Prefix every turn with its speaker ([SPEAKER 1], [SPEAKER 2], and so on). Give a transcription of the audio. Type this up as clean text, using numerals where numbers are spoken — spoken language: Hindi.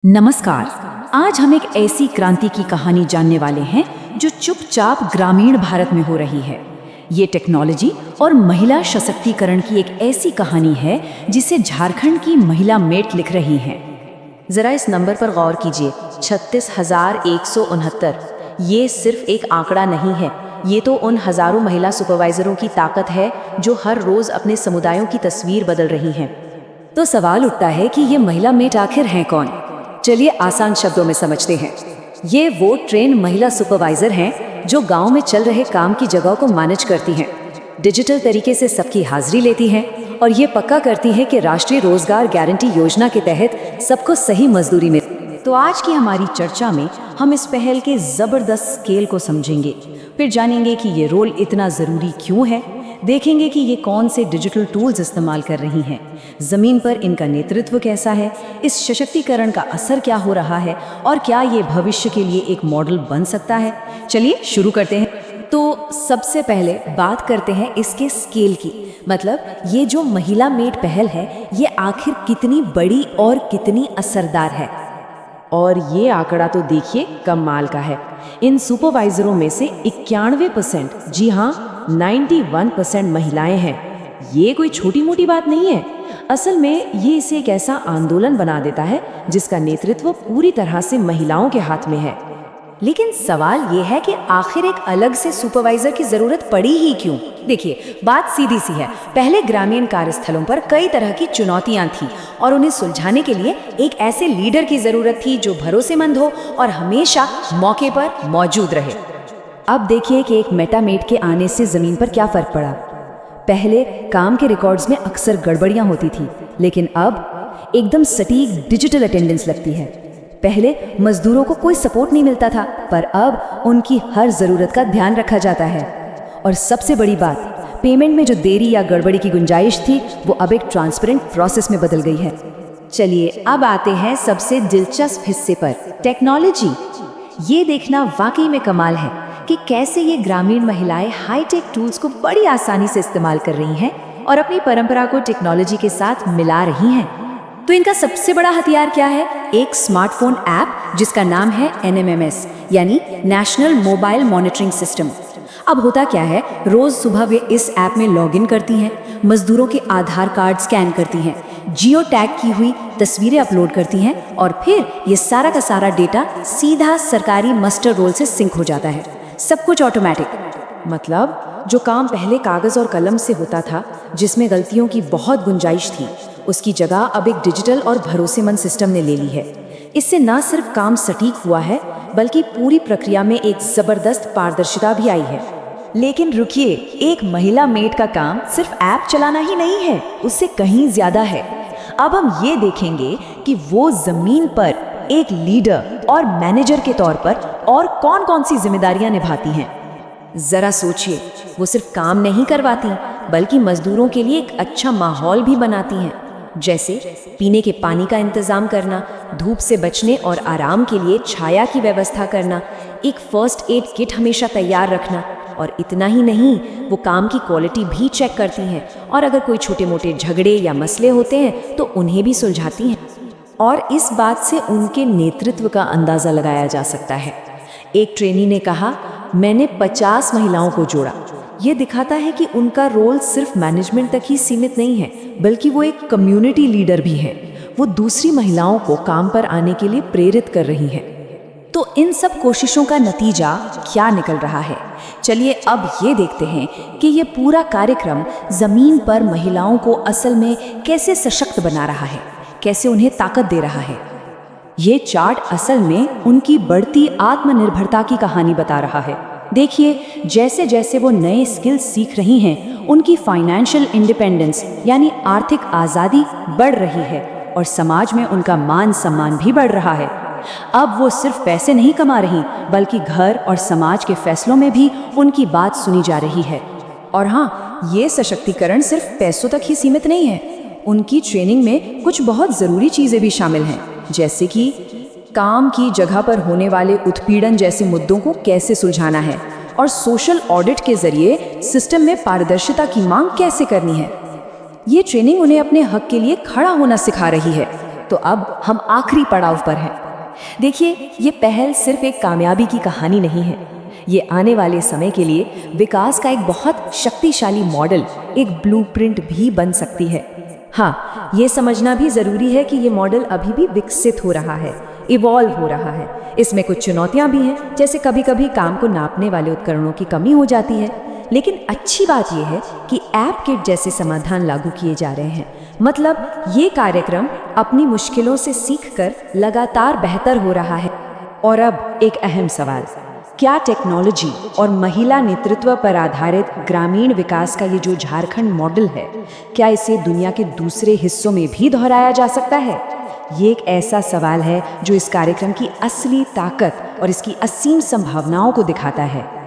[SPEAKER 1] नमस्कार। आज हम एक ऐसी क्रांति की कहानी जानने वाले हैं जो चुपचाप ग्रामीण भारत में हो रही है। ये टेक्नोलॉजी और महिला सशक्तिकरण की एक ऐसी कहानी है जिसे झारखंड की महिला मेट लिख रही हैं।
[SPEAKER 2] जरा इस नंबर पर गौर कीजिए, 36,169। ये सिर्फ एक आंकड़ा नहीं है, ये तो उन हजारों महिला सुपरवाइजरों की ताकत है जो हर रोज अपने समुदायों की तस्वीर बदल रही हैं।
[SPEAKER 1] तो सवाल उठता है कि ये महिला मेट आखिर हैं कौन? चलिए आसान शब्दों में समझते हैं। ये वो ट्रेन महिला सुपरवाइजर हैं जो गांव में चल रहे काम की जगह को मैनेज करती हैं, डिजिटल तरीके से सबकी हाजिरी लेती हैं और ये पक्का करती हैं कि राष्ट्रीय रोजगार गारंटी योजना के तहत सबको सही मजदूरी मिले। तो आज की हमारी चर्चा में हम इस पहल के जबरदस्त स्केल को समझेंगे, फिर जानेंगे कि ये रोल इतना जरूरी क्यों है, देखेंगे कि ये कौन से डिजिटल टूल्स इस्तेमाल कर रही हैं, ज़मीन पर इनका नेतृत्व कैसा है, इस सशक्तिकरण का असर क्या हो रहा है और क्या ये भविष्य के लिए एक मॉडल बन सकता है। चलिए शुरू करते हैं। तो सबसे पहले बात करते हैं इसके स्केल की, मतलब ये जो महिला मेट पहल है ये आखिर कितनी बड़ी और कितनी असरदार है।
[SPEAKER 2] और ये आंकड़ा तो देखिए कमाल का है। इन सुपरवाइजरों में से 91%, जी हाँ 91% महिलाएं हैं। ये कोई छोटी मोटी बात नहीं है। असल में ये इसे एक ऐसा आंदोलन बना देता है जिसका नेतृत्व पूरी तरह से महिलाओं के हाथ में है।
[SPEAKER 1] लेकिन सवाल ये है कि आखिर एक अलग से सुपरवाइजर की जरूरत पड़ी ही क्यों? देखिए, बात सीधी सी है। पहले ग्रामीण कार्यस्थलों पर कई तरह की चुनौतियां थीं और उन्हें सुलझाने के लिए एक ऐसे लीडर की जरूरत थी जो भरोसेमंद हो और हमेशा मौके पर मौजूद रहे। अब देखिए कि एक मेटामेट के आने से जमीन पर क्या फर्क पड़ा। पहले काम के रिकॉर्ड्स में अक्सर गड़बड़ियां होती थी, लेकिन अब एकदम सटीक डिजिटल अटेंडेंस लगती है। पहले मजदूरों को कोई सपोर्ट नहीं मिलता था, पर अब उनकी हर जरूरत का ध्यान रखा जाता है। और सबसे बड़ी बात, पेमेंट में जो देरी या गड़बड़ी की गुंजाइश थी वो अब एक ट्रांसपेरेंट प्रोसेस में बदल गई है। चलिए अब आते हैं सबसे दिलचस्प हिस्से पर, टेक्नोलॉजी। ये देखना वाकई में कमाल है कि कैसे ये ग्रामीण महिलाएं हाईटेक टूल्स को बड़ी आसानी से इस्तेमाल कर रही हैं और अपनी परंपरा को टेक्नोलॉजी के साथ मिला रही हैं। तो इनका सबसे बड़ा हथियार क्या है? एक स्मार्टफोन ऐप जिसका नाम है NMMS, यानी नेशनल मोबाइल मॉनिटरिंग सिस्टम। अब होता क्या है, रोज सुबह वे इस ऐप में लॉगिन करती हैं, मजदूरों के आधार कार्ड स्कैन करती हैं, जियो टैग की हुई तस्वीरें अपलोड करती हैं और फिर ये सारा का सारा डेटा सीधा सरकारी मस्टर रोल से सिंक हो जाता है। सब कुछ ऑटोमेटिक।
[SPEAKER 2] मतलब जो काम पहले कागज और कलम से होता था, जिसमें गलतियों की बहुत गुंजाइश थी, उसकी जगह अब एक डिजिटल और भरोसेमंद सिस्टम ने ले ली है। इससे न सिर्फ काम सटीक हुआ है, बल्कि पूरी प्रक्रिया में एक जबरदस्त पारदर्शिता भी आई है।
[SPEAKER 1] लेकिन रुकिए, एक महिला मेट का काम सिर्फ ऐप चलाना ही नहीं है, उससे कहीं ज्यादा है। अब हम ये देखेंगे कि वो जमीन पर एक लीडर और मैनेजर के तौर पर और कौन कौन सी जिम्मेदारियां निभाती हैं। जरा सोचिए, वो सिर्फ काम नहीं करवाती बल्कि मजदूरों के लिए एक अच्छा माहौल भी बनाती हैं, जैसे पीने के पानी का इंतजाम करना, धूप से बचने और आराम के लिए छाया की व्यवस्था करना, एक फर्स्ट एड किट हमेशा तैयार रखना। और इतना ही नहीं, वो काम की क्वालिटी भी चेक करती हैं और अगर कोई छोटे मोटे झगड़े या मसले होते हैं तो उन्हें भी सुलझाती हैं। और इस बात से उनके नेतृत्व का अंदाजा लगाया जा सकता है। एक ट्रेनी ने कहा, मैंने 50 महिलाओं को जोड़ा। ये दिखाता है कि उनका रोल सिर्फ मैनेजमेंट तक ही सीमित नहीं है, बल्कि वो एक कम्युनिटी लीडर भी है। वो दूसरी महिलाओं को काम पर आने के लिए प्रेरित कर रही हैं। तो इन सब कोशिशों का नतीजा क्या निकल रहा है? चलिए अब ये देखते हैं कि ये पूरा कार्यक्रम जमीन पर महिलाओं को असल में कैसे सशक्त बना रहा है, कैसे उन्हें ताकत दे रहा है। ये चार्ट असल में उनकी बढ़ती आत्मनिर्भरता की कहानी बता रहा है। देखिए, जैसे जैसे वो नए स्किल्स सीख रही हैं, उनकी फाइनेंशियल इंडिपेंडेंस यानी आर्थिक आज़ादी बढ़ रही है और समाज में उनका मान सम्मान भी बढ़ रहा है। अब वो सिर्फ पैसे नहीं कमा रही, बल्कि घर और समाज के फैसलों में भी उनकी बात सुनी जा रही है। और हाँ, ये सशक्तिकरण सिर्फ पैसों तक ही सीमित नहीं है। उनकी ट्रेनिंग में कुछ बहुत ज़रूरी चीज़ें भी शामिल हैं, जैसे कि काम की जगह पर होने वाले उत्पीड़न जैसे मुद्दों को कैसे सुलझाना है और सोशल ऑडिट के जरिए सिस्टम में पारदर्शिता की मांग कैसे करनी है। ये ट्रेनिंग उन्हें अपने हक के लिए खड़ा होना सिखा रही है। तो अब हम आखिरी पड़ाव पर हैं। देखिए, ये पहल सिर्फ एक कामयाबी की कहानी नहीं है, ये आने वाले समय के लिए विकास का एक बहुत शक्तिशाली मॉडल, एक ब्लूप्रिंट भी बन सकती है। हाँ, ये समझना भी जरूरी है कि ये मॉडल अभी भी विकसित हो रहा है, इवॉल्व हो रहा है। इसमें कुछ चुनौतियां भी हैं, जैसे कभी कभी काम को नापने वाले उपकरणों की कमी हो जाती है। लेकिन अच्छी बात यह है कि ऐप किट जैसे समाधान लागू किए जा रहे हैं। मतलब ये कार्यक्रम अपनी मुश्किलों से सीखकर लगातार बेहतर हो रहा है।
[SPEAKER 2] और अब एक अहम सवाल, क्या टेक्नोलॉजी और महिला नेतृत्व पर आधारित ग्रामीण विकास का ये जो झारखंड मॉडल है, क्या इसे दुनिया के दूसरे हिस्सों में भी दोहराया जा सकता है? ये एक ऐसा सवाल है जो इस कार्यक्रम की असली ताकत और इसकी असीम संभावनाओं को दिखाता है।